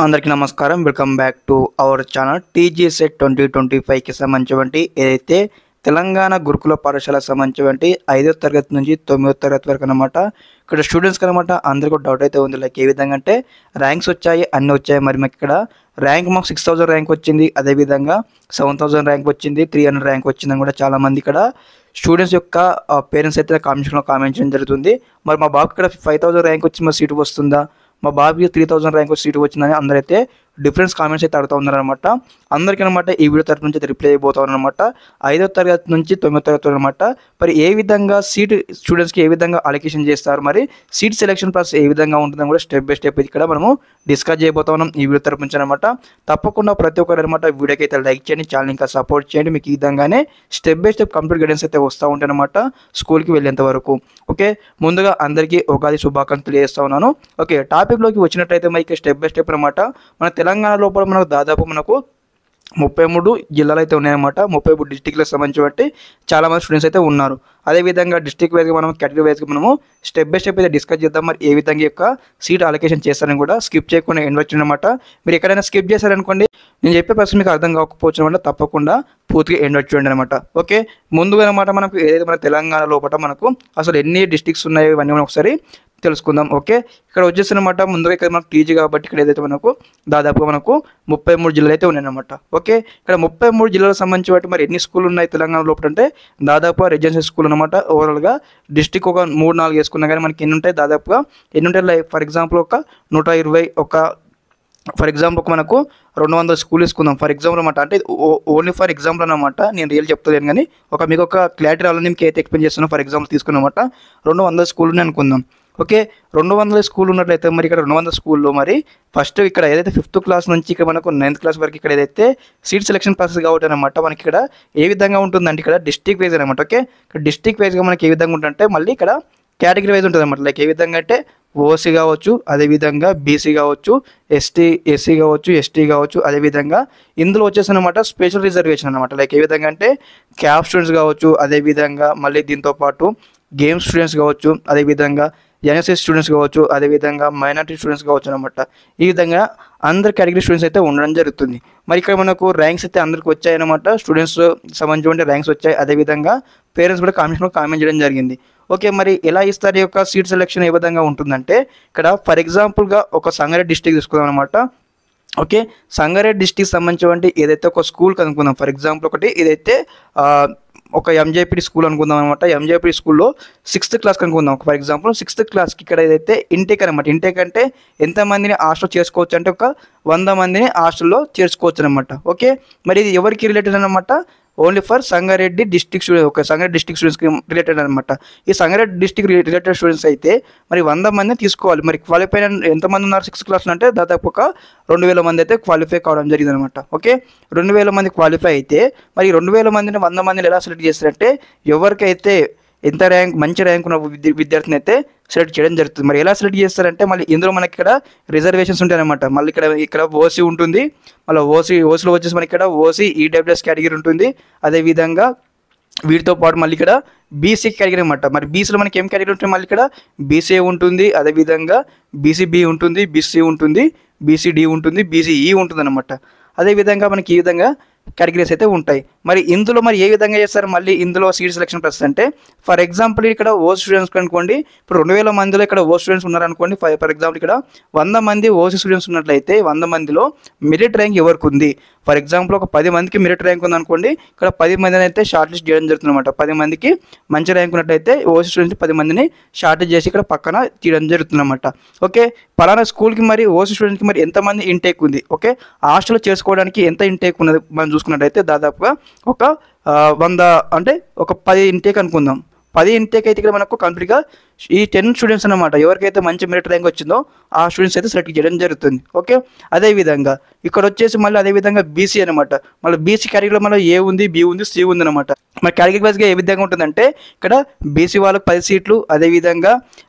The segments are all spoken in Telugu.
అందరికీ నమస్కారం. Welcome back to our channel. TG set 2025కి సంబంధించినటువంటి ఏదైతే తెలంగాణ గురుకుల పాఠశాలకు సంబంధించినటువంటి 5వ తరగతి నుంచి 9వ తరగతి వరకు అనమాట. ఇక్కడ స్టూడెంట్స్కి అనమాట అందరికీ ఒక డౌట్ అయితే ఉంది. లైక్ ఏ విధంగా అంటే ర్యాంక్స్ వచ్చాయి, అన్నీ వచ్చాయి. మరి మాకు ఇక్కడ ర్యాంక్ మాకు 6000 ర్యాంక్ వచ్చింది, అదేవిధంగా 7000 ర్యాంక్ వచ్చింది, 300 ర్యాంక్ వచ్చిందని కూడా చాలామంది ఇక్కడ స్టూడెంట్స్ యొక్క పేరెంట్స్ అయితే కామెంట్స్లో కామెంట్ చేయడం జరుగుతుంది. మరి మా బాబుకి ఇక్కడ 5000 ర్యాంక్ వచ్చి మా సీటు వస్తుందా, మా బాబుకి 3000 ర్యాంక్ వచ్చి సీటు వచ్చిందని అందరైతే డిఫరెన్స్ కామెంట్స్ అయితే అడుగుతూ ఉన్నారనమాట. అందరికీ అనమాట ఈ వీడియో తరఫు నుంచి అయితే రిప్లై అయిపోతా ఉన్నారనమాట. 5వ తరగతి నుంచి 9వ తరగతి అనమాట. మరి ఏ విధంగా సీట్ స్టూడెంట్స్కి ఏ విధంగా అలొకేషన్ చేస్తారు, మరి సీట్ సెలెక్షన్ ప్రాసెస్ ఏ విధంగా ఉంటుందని కూడా స్టెప్ బై స్టెప్ ఇక్కడ మనము డిస్కస్ చేయబోతా ఉన్నాం ఈ వీడియో తరఫు నుంచి అనమాట. తప్పకుండా ప్రతి ఒక్కరు అనమాట వీడియోకి అయితే లైక్ చేయండి, ఛానల్ ఇంకా సపోర్ట్ చేయండి. మీకు ఈ విధంగానే step by step complete guidance అయితే వస్తూ ఉంటాయి అనమాట స్కూల్కి వెళ్ళేంత వరకు. ఓకే, ముందుగా అందరికీ ఉగాది శుభాకాంక్షలు తెలియజేస్తా ఉన్నాను. ఓకే, టాపిక్లోకి వచ్చినట్టయితే మనకి స్టెప్ బై స్టెప్ అనమాట. మన తెలంగాణ లోపల మనకు దాదాపు 33 జిల్లాలు అయితే ఉన్నాయన్నమాట. 33 డిస్టిక్లకు సంబంధించి చాలామంది స్టూడెంట్స్ అయితే ఉన్నారు. అదేవిధంగా డిస్టిక్ వైజ్గా మనం కేటగిరీ వైజ్గా మనము స్టెప్ బై స్టెప్ అయితే డిస్కస్ చేద్దాం. మరి ఏ విధంగా యొక్క సీట్ అలొకేషన్ చేస్తారని కూడా స్కిప్ చేయకుండా ఎండ్ వచ్చిందన్నమాట. మీరు ఎక్కడైనా స్కిప్ చేశారనుకోండి, నేను చెప్పే ప్రశ్న మీకు అర్థం కాకపోవచ్చు అనమాట. తప్పకుండా పూర్తిగా ఎండ్ వచ్చేయండి అనమాట. ఓకే, ముందుగా అనమాట మనకు ఏదైతే మన తెలంగాణ లోపల మనకు అసలు ఎన్ని డిస్టిక్స్ ఉన్నాయో ఇవన్నీ మనం ఒకసారి తెలుసుకుందాం. ఓకే, ఇక్కడ వచ్చేసి అనమాట ముందుగా ఇక్కడ మనకు టీజీ కాబట్టి ఇక్కడ ఏదైతే మనకు దాదాపుగా మనకు 33 జిల్లాలు అయితే ఉన్నాయన్నమాట. ఓకే, ఇక్కడ 33 జిల్లాలకు సంబంధించి మరి ఎన్ని స్కూల్ ఉన్నాయి తెలంగాణ లోపల అంటే దాదాపు రెసిడెన్షియల్ స్కూల్ అనమాట. ఓవరాల్గా డిస్టిక్ ఒక 3-4 వేసుకున్నా కానీ మనకి ఎన్ని ఉంటాయి, దాదాపుగా ఎన్ని ఉంటాయి, లైక్ ఫర్ ఎగ్జాంపుల్ ఒక 120 ఫర్ ఎగ్జాంపుల్ మనకు 200 స్కూల్ వేసుకుందాం ఫర్ ఎగ్జాంపుల్ అనమాట. అంటే ఓన్లీ ఫర్ ఎగ్జాంపుల్ అనమాట, నేను రియల్ చెప్తాను కానీ మీకు ఒక క్లారిటీ రావాలని మీకు అయితే ఎక్స్ప్లెయిన్ చేస్తున్నాను. ఫర్ ఎగ్జాంపుల్ తీసుకున్నమాట 200 స్కూల్ని అనుకుందాం. ఓకే, 200 స్కూల్ ఉన్నట్లయితే మరి ఇక్కడ 200 స్కూల్లో మరి ఫస్ట్ ఇక్కడ ఏదైతే 5th క్లాస్ నుంచి ఇక్కడ మనకు 9th క్లాస్ వరకు ఇక్కడ ఏదైతే సీట్ సెలెక్షన్ ప్రాసెస్ కాబట్టి అనమాట మనకి ఇక్కడ ఏ విధంగా ఉంటుందంటే ఇక్కడ డిస్టిక్ వైజ్ అనమాట. ఓకే, ఇక్కడ డిస్టిక్ వైజ్గా మనకి ఏ విధంగా ఉంటుందంటే మళ్ళీ ఇక్కడ కేటగిరీ వైజ్ ఉంటుంది అనమాట. లైక్ ఏ విధంగా అంటే ఓసీ కావచ్చు, అదేవిధంగా బీసీ కావచ్చు, ఎస్సీ కావచ్చు, ఎస్టీ కావచ్చు, అదేవిధంగా ఇందులో వచ్చేసి అనమాట స్పెషల్ రిజర్వేషన్ అనమాట. లైక్ ఏ విధంగా అంటే క్యాప్ స్టూడెంట్స్ కావచ్చు, అదేవిధంగా మళ్ళీ దీంతోపాటు గేమ్స్ స్టూడెంట్స్ కావచ్చు, అదేవిధంగా ఎన్ఎస్ఎస్ స్టూడెంట్స్ కావచ్చు, అదేవిధంగా మైనారిటీ స్టూడెంట్స్ కావచ్చు అనమాట. ఈ విధంగా అందరు కేటగిరీ స్టూడెంట్స్ అయితే ఉండడం జరుగుతుంది. మరి ఇక్కడ మనకు ర్యాంక్స్ అయితే అందరికి వచ్చాయన్నమాట. స్టూడెంట్స్ సంబంధించి ర్యాంక్స్ వచ్చాయి, అదేవిధంగా పేరెంట్స్ కూడా కామెంట్ చేయడం జరిగింది. ఓకే, మరి ఎలా ఇస్తారు ఈ యొక్క సీట్ సెలెక్షన్ ఏ విధంగా ఉంటుందంటే ఇక్కడ ఫర్ ఎగ్జాంపుల్గా ఒక సంగారెడ్డి డిస్టిక్ తీసుకుందాం అనమాట. ఓకే, సంగారెడ్డి డిస్టిక్ సంబంధించి ఏదైతే ఒక స్కూల్ కనుక్కుందాం. ఫర్ ఎగ్జాంపుల్ ఒకటి ఇదైతే ఒక ఎంజేపీ స్కూల్ అనుకుందాం అనమాట. ఎంజేపీ స్కూల్లో 6th క్లాస్ అనుకుందాం. ఫర్ ఎగ్జాంపుల్ 6th క్లాస్కి ఇక్కడ ఏదైతే ఇంటేక్ అనమాట. ఇంటేక్ అంటే ఎంతమందిని హాస్టల్ చేసుకోవచ్చు అంటే ఒక 100 మందిని హాస్టల్లో చేర్చుకోవచ్చు అనమాట. ఓకే, మరి ఇది ఎవరికి రిలేటెడ్ అనమాట, only for Sangareddy district students. Okay, Sangareddy district స్టూడెంట్స్కి రిలేటెడ్ అనమాట. ఈ సంగారెడ్డి డిస్టిక్ రిలేటెడ్ స్టూడెంట్స్ అయితే మరి 100 మందిని తీసుకోవాలి. మరి క్వాలిఫై ఎంతమంది ఉన్నారు 6th క్లాస్లో అంటే దాదాపు ఒక 2000 మంది అయితే క్వాలిఫై కావడం జరిగింది అనమాట. ఓకే, 2000 మంది క్వాలిఫై అయితే మరి 2000 మందిని 100 మందిని ఎలా సెలెక్ట్ చేస్తారంటే ఎవరికైతే ఎంత మంచి ర్యాంక్ ఉన్న విద్యార్థిని అయితే సెలెక్ట్ చేయడం జరుగుతుంది. మరి ఎలా సెలెక్ట్ చేస్తారంటే మళ్ళీ ఇందులో మనకి ఇక్కడ రిజర్వేషన్స్ ఉంటాయి అనమాట. మళ్ళీ ఇక్కడ ఓసీ ఉంటుంది, మళ్ళీ ఓసీలో వచ్చేసి మనకి ఇక్కడ ఓసీ ఈడబ్ల్యూఎస్ కేటగిరీ ఉంటుంది. అదేవిధంగా వీటితో పాటు మళ్ళీ ఇక్కడ బీసీ కేటగిరీ అనమాట. మరి బీసీలో మనకి ఏం కేటగిరీ ఉంటుంది, మళ్ళీ ఇక్కడ బీసీఏ ఉంటుంది, అదేవిధంగా బీసీబీ ఉంటుంది, బీసీ ఉంటుంది, బీసీడీ ఉంటుంది, బీసీఈ ఉంటుంది అనమాట. అదేవిధంగా మనకి ఈ విధంగా కేటగిరీస్ అయితే ఉంటాయి. మరి ఇందులో మరి ఏ విధంగా చేస్తారు, మళ్ళీ ఇందులో సీట్ సెలెక్షన్ ప్రాసెస్ అంటే ఫర్ ఎగ్జాంపుల్ ఇక్కడ ఓసీ స్టూడెంట్స్ అనుకోండి. ఇప్పుడు 2000 మందిలో ఇక్కడ ఓసీ స్టూడెంట్స్ ఉన్నారనుకోండి. ఫర్ ఎగ్జాంపుల్ ఇక్కడ 100 మంది ఓసీ స్టూడెంట్స్ ఉన్నట్లయితే 100 మందిలో మెరిట్ ర్యాంక్ ఎవరికి ఉంది, ఫర్ ఎగ్జాంపుల్ ఒక 10 మందికి మెరిట్ ర్యాంక్ ఉందనుకోండి. ఇక్కడ 10 మందిని అయితే షార్ట్ లిస్ట్ చేయడం జరుగుతుంది అనమాట. 10 మందికి మంచి ర్యాంక్ ఉన్నట్లయితే ఓసీ స్టూడెంట్స్ 10 మందిని షార్ట్ లిస్ట్ చేసి ఇక్కడ పక్కన తీయడం జరుగుతుంది అనమాట. ఓకే, పలానా స్కూల్కి మరి ఓసీ స్టూడెంట్కి మరి ఎంతమంది ఇంటేక్ ఉంది, ఓకే హాస్టల్లో చేసుకోవడానికి ఎంత ఇంటేక్ ఉన్నది మనం చూసుకున్నట్టయితే దాదాపుగా ఒక 100 అంటే ఒక 10 ఇంటేక్ అనుకుందాం. 10 ఇంటేక్ అయితే ఇక్కడ మనకు కంప్లీట్గా ఈ 10 స్టూడెంట్స్ అనమాట ఎవరికైతే మంచి మెరిట్ ర్యాంక్ వచ్చిందో ఆ స్టూడెంట్స్ అయితే సెలెక్ట్ చేయడం జరుగుతుంది. ఓకే, అదేవిధంగా ఇక్కడ వచ్చేసి మళ్ళీ అదేవిధంగా బీసీ అనమాట. మళ్ళీ బీసీ కేటగిరీలో మళ్ళీ ఏ ఉంది, బి ఉంది, సి ఉంది అనమాట. మరి కేటగిరీ వైజ్గా ఏ విధంగా ఉంటుందంటే ఇక్కడ బీసీ వాళ్ళకు 10 సీట్లు, అదేవిధంగా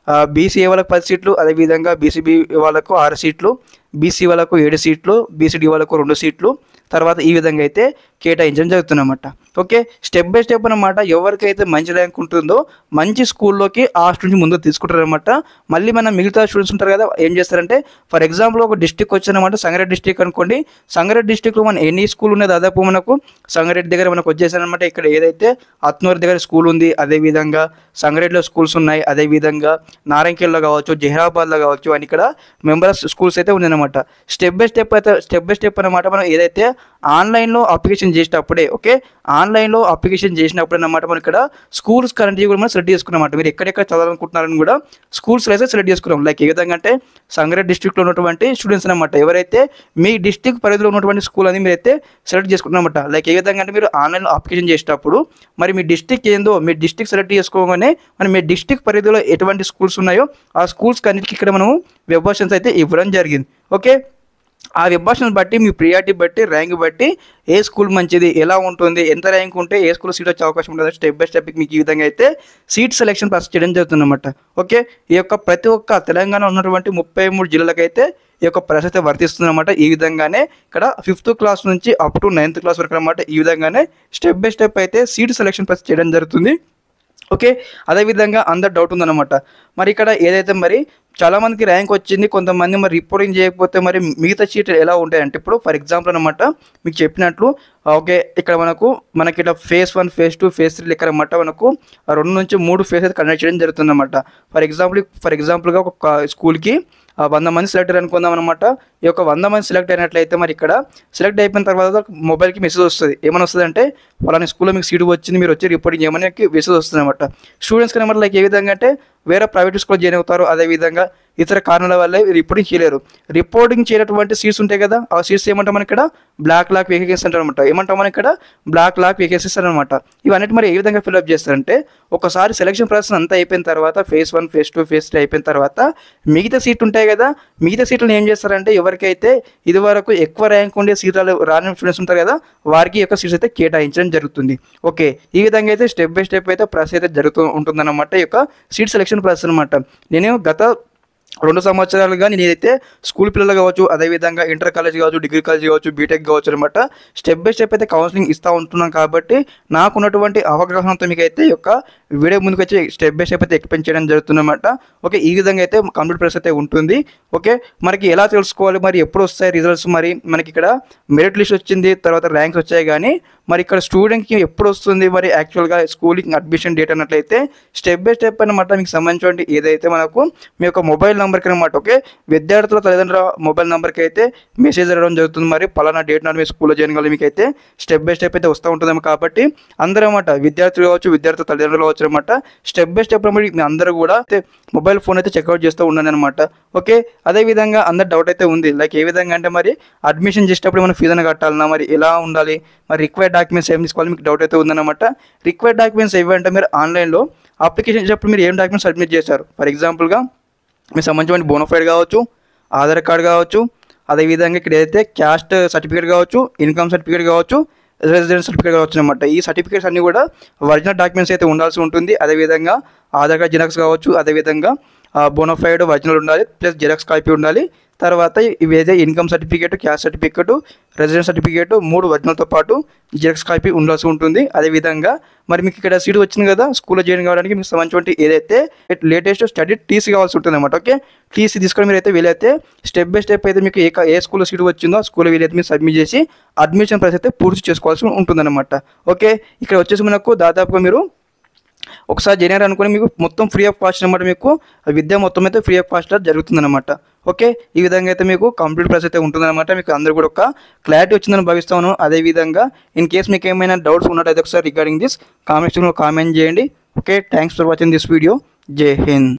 బీసీఏ వాళ్ళకు 10 సీట్లు, అదేవిధంగా బీసీబీ వాళ్ళకు 6 సీట్లు, బీసీ వాళ్ళకు 7 సీట్లు, బీసీడీ వాళ్ళకు 2 సీట్లు, తర్వాత ఈ విధంగా అయితే కేటాయించడం జరుగుతుందన్నమాట. ఓకే, స్టెప్ బై స్టెప్ అనమాట. ఎవరికైతే మంచి ర్యాంక్ ఉంటుందో మంచి స్కూల్లోకి ఆ స్టూడెంట్స్ ముందు తీసుకుంటారనమాట. మళ్ళీ మన మిగతా స్టూడెంట్స్ ఉంటారు కదా, ఏం చేస్తారంటే ఫర్ ఎగ్జాంపుల్ ఒక డిస్ట్రిక్ట్ వచ్చానమాట, సంగారెడ్డి డిస్ట్రిక్ట్ అనుకోండి. సంగారెడ్డి డిస్ట్రిక్ట్లో మన ఎన్ని స్కూల్ ఉన్నాయి, దాదాపు మనకు సంగారెడ్డి దగ్గర మనకు వచ్చేసారనమాట. ఇక్కడ ఏదైతే అత్నూరు దగ్గర స్కూల్ ఉంది, అదేవిధంగా సంగారెడ్డిలో స్కూల్స్ ఉన్నాయి, అదేవిధంగా నారాయణఖేడ్లో కావచ్చు, జహీరాబాద్లో కావచ్చు, అని ఇక్కడ మెంబర్స్ స్కూల్స్ అయితే ఉన్నాయన్నమాట. స్టెప్ బై స్టెప్ అనమాట. మనం ఏదైతే ఆన్లైన్లో అప్లికేషన్ చేసేటప్పుడే, ఓకే, ఆన్లైన్లో అప్లికేషన్ చేసినప్పుడు అనమాట మనం ఇక్కడ స్కూల్స్ కరెంట్ కూడా మనం సెలెక్ట్ చేసుకున్నమాట. మీరు ఎక్కడెక్కడ చదవాలనుకుంటున్నారని కూడా స్కూల్స్ అయితే సెలెక్ట్ చేసుకున్నాం. లైక్ ఏ విధంగా అంటే సంగారెడ్డి డిస్ట్రిక్ట్లో ఉన్నటువంటి స్టూడెంట్స్ అనమాట. ఎవరైతే మీ డిస్ట్రిక్ట్ పరిధిలో ఉన్నటువంటి స్కూల్ అని మీరైతే సెలెక్ట్ చేసుకున్నారన్నమాట. లైక్ ఏ విధంగా అంటే మీరు ఆన్లైన్లో అప్లికేషన్ చేసేటప్పుడు మరి మీ డిస్ట్రిక్ట్ ఏందో మీ డిస్ట్రిక్ట్ సెలెక్ట్ చేసుకోగానే మరి మీ డిస్ట్రిక్ట్ పరిధిలో ఎటువంటి స్కూల్స్ ఉన్నాయో ఆ స్కూల్స్ అన్నిటికీ ఇక్కడ మనం వెబ్ ఆప్షన్స్ అయితే ఇవ్వడం జరిగింది. ఓకే, ఆ వెబ్ ఆప్షన్స్ బట్టి మీ ప్రియారిటీ బట్టి ర్యాంక్ బట్టి ఏ స్కూల్ మంచిది, ఎలా ఉంటుంది, ఎంత ర్యాంక్ ఉంటే ఏ స్కూల్లో సీట్ వచ్చే అవకాశం ఉంటుంది, స్టెప్ బై స్టెప్ మీకు ఈ విధంగా అయితే సీట్ సెలెక్షన్ ప్రాసెస్ చేయడం జరుగుతుందన్నమాట. ఓకే, ఈ యొక్క ప్రతి ఒక్క తెలంగాణ ఉన్నటువంటి 33 జిల్లాలకైతే ఈ యొక్క ప్రాసెస్ అయితే వర్తిస్తుందన్నమాట. ఈ విధంగానే ఇక్కడ 5th క్లాస్ నుంచి అప్ టు 9th క్లాస్ వరకు అనమాట. ఈ విధంగానే స్టెప్ బై స్టెప్ అయితే సీట్ సెలెక్షన్ ప్రాసెస్ చేయడం జరుగుతుంది. ఓకే, అదేవిధంగా అందరు డౌట్ ఉందన్నమాట. మరి ఇక్కడ ఏదైతే మరి చాలామందికి ర్యాంక్ వచ్చింది, కొంతమంది మరి రిపోర్టింగ్ చేయకపోతే మరి మిగతా సీట్ ఎలా ఉంటాయంటే ఇప్పుడు ఫర్ ఎగ్జాంపుల్ అనమాట మీకు చెప్పినట్లు ఓకే, ఇక్కడ మనకి ఇట్లా phase 1 phase 2 phase 3 లెక్క అనమాట. మనకు 2 నుంచి 3 ఫేజ్ అయితే కండక్ట్ చేయడం జరుగుతుందన్నమాట. ఫర్ ఎగ్జాంపుల్గా ఒక స్కూల్కి 100 మంది సెలెక్ట్ అయ్యారు అనుకుందాం అనమాట. ఈ యొక్క 100 మంది సెలెక్ట్ అయినట్లయితే మరి ఇక్కడ సెలెక్ట్ అయిపోయిన తర్వాత మొబైల్కి మెసేజ్ వస్తుంది. ఏమైనా వస్తుంది అంటే ఫలానా స్కూల్లో మీకు సీట్ వచ్చింది, మీరు వచ్చి రిపోర్టింగ్ చేయమని మెసేజ్ వస్తుంది అనమాట. స్టూడెంట్స్కి అనమాట లైక్ ఏ విధంగా అంటే వేరే ప్రైవేట్ స్కూల్లో జాయిన్ అవుతారు, అదేవిధంగా ఇతర కారణాల వల్ల రిపోర్టింగ్ చేయలేరు. రిపోర్టింగ్ చేయనటువంటి సీట్స్ ఉంటాయి కదా, ఆ సీట్స్ ఏమంటాం మనం ఇక్కడ బ్లాక్ లాక్ వేకెన్సీస్ అంటారు అనమాట. ఏమంటాం మనం ఇక్కడ బ్లాక్ లాక్ వేకెన్సీస్ అనమాట. ఇవన్నీ మరి ఏ విధంగా ఫిల్అప్ చేస్తారంటే ఒకసారి సెలక్షన్ ప్రాసెస్ అంతా అయిపోయిన తర్వాత phase 1 phase 2 phase 3 అయిపోయిన తర్వాత మిగతా సీట్లు ఉంటాయి కదా, మిగతా సీట్లను ఏం చేస్తారంటే ఎవరికైతే ఇదివరకు ఎక్కువ ర్యాంక్ ఉండే సీట్లు రాని స్టూడెంట్స్ ఉంటారు కదా వారికి యొక్క సీట్స్ అయితే కేటాయించడం జరుగుతుంది. ఓకే, ఈ విధంగా అయితే స్టెప్ బై స్టెప్ అయితే ప్రాసెస్ అయితే జరుగుతూ ఉంటుందన్నమాట. ఈ యొక్క సీట్ సెలెక్షన్ ప్రాసెస్ అనమాట. నేను గత 2 సంవత్సరాలుగా నేనైతే స్కూల్ పిల్లలు కావచ్చు, అదేవిధంగా ఇంటర్ కాలేజ్ కావచ్చు, డిగ్రీ కాలేజ్ కావచ్చు, బీటెక్ కావచ్చు అనమాట స్టెప్ బై స్టెప్ అయితే కౌన్సిలింగ్ ఇస్తూ ఉంటున్నాను. కాబట్టి నాకున్నటువంటి అవగాహనతో మీకు అయితే ఈ యొక్క వీడియో ముందుకు వచ్చి స్టెప్ బై స్టెప్ అయితే ఎక్స్ప్లెయిన్ చేయడం జరుగుతుందన్నమాట. ఓకే, ఈ విధంగా అయితే కంప్లీట్ ప్రాసెస్ అయితే ఉంటుంది. ఓకే, మనకి ఎలా తెలుసుకోవాలి, మరి ఎప్పుడు వస్తాయి రిజల్ట్స్, మరి మనకి ఇక్కడ మెరిట్ లిస్ట్ వచ్చింది, తర్వాత ర్యాంక్స్ వచ్చాయి, కానీ మరి ఇక్కడ స్టూడెంట్కి ఎప్పుడు వస్తుంది, మరి యాక్చువల్గా స్కూలింగ్ అడ్మిషన్ డేట్ అన్నట్లయితే స్టెప్ బై స్టెప్ అనమాట మీకు సంబంధించిన ఏదైతే మనకు మీ యొక్క మొబైల్ నెంబర్కి అనమాట. ఓకే, విద్యార్థుల తల్లిదండ్రుల మొబైల్ నెంబర్కి అయితే మెసేజ్ రావడం జరుగుతుంది. మరి పలానా డేట్ నాడు మీ స్కూల్లో జాయిన్ కావాలి, మీకు అయితే స్టెప్ బై స్టెప్ అయితే వస్తూ ఉంటుందేమో. కాబట్టి అందరూ అనమాట విద్యార్థులు కావచ్చు, విద్యార్థుల తల్లిదండ్రులు కావచ్చు అనమాట స్టెప్ బై స్టెప్ అనమాట మీ అందరూ కూడా మొబైల్ ఫోన్ అయితే చెక్అవుట్ చేస్తూ ఉండండి అనమాట. ఓకే, అదేవిధంగా అందరు డౌట్ అయితే ఉంది లైక్ ఏ విధంగా అంటే మరి అడ్మిషన్ చేసేటప్పుడు మనం ఫీజును కట్టాలన్నా, మరి ఎలా ఉండాలి, మరి రిక్వైర్డ్ డాక్యుమెంట్స్ ఏం తీసుకోవాలి, మీకు డౌట్ అయితే ఉందన్నమాట. రిక్వైర్డ్ డాక్యుమెంట్స్ ఏవంటే మీరు ఆన్లైన్లో అప్లికేషన్ చేసేటప్పుడు మీరు ఏం డాక్యుమెంట్స్ సబ్మిట్ చేశారు, ఫర్ ఎగ్జాంపుల్గా మీకు సంబంధించిన బోనోఫైడ్ కావచ్చు, ఆధార్ కార్డ్ కావచ్చు, అదేవిధంగా ఇక్కడ ఏదైతే క్యాస్ట్ సర్టిఫికేట్ కావచ్చు, ఇన్కమ్ సర్టిఫికేట్ కావచ్చు, రెసిడెన్స్ సర్టిఫికేట్ కావచ్చు అనమాట. ఈ సర్టిఫికేట్స్ అన్నీ కూడా ఒరిజినల్ డాక్యుమెంట్స్ అయితే ఉండాల్సి ఉంటుంది. అదేవిధంగా ఆధార్ కార్డ్ జిరాక్స్ కావచ్చు, అదేవిధంగా బోనోఫైడ్ ఒరిజినల్ ఉండాలి, ప్లస్ జిరాక్స్ కాపీ ఉండాలి. తర్వాత ఇవైతే income certificate, caste certificate, residence certificate 3 ఒరిజినల్తో పాటు జిరాక్స్ కాపీ ఉండాల్సి ఉంటుంది. అదేవిధంగా మరి మీకు ఇక్కడ సీట్ వచ్చింది కదా స్కూల్లో జాయిన్ కావడానికి మీకు సంబంధించిన ఏదైతే లేటెస్ట్ స్టడీ టీసీ కావాల్సి ఉంటుంది అనమాట. ఓకే, టీసీ తీసుకొని మీరు అయితే వీలైతే స్టెప్ బై స్టెప్ అయితే మీకు ఏ స్కూల్లో సీట్ వచ్చిందో ఆ స్కూల్లో వీలైతే మీరు సబ్మిట్ చేసి అడ్మిషన్ ప్రాసెస్ అయితే పూర్తి చేసుకోవాల్సి ఉంటుందన్నమాట. ఓకే, ఇక్కడ వచ్చేసి మనకు దాదాపుగా మీరు ఒకసారి జాయిన్ అనుకుని మీకు మొత్తం ఫ్రీ ఆఫ్ కాస్ట్ అనమాట, మీకు విద్య మొత్తం అయితే ఫ్రీ ఆఫ్ కాస్ట్ జరుగుతుందన్నమాట. ఓకే, ఈ విధంగా అయితే మీకు కంప్లీట్ ప్రాసెస్ అయితే ఉంటుందన్నమాట. మీకు అందరూ కూడా ఒక క్లారిటీ వచ్చిందని భావిస్తాను. అదేవిధంగా ఇన్ కేస్ మీకు ఏమైనా డౌట్స్ ఉన్నట్టయితే ఒకసారి రిగార్డింగ్ దిస్ కామెంట్ సెక్షన్లో కామెంట్ చేయండి. Okay, thanks for watching this video. జై హింద్.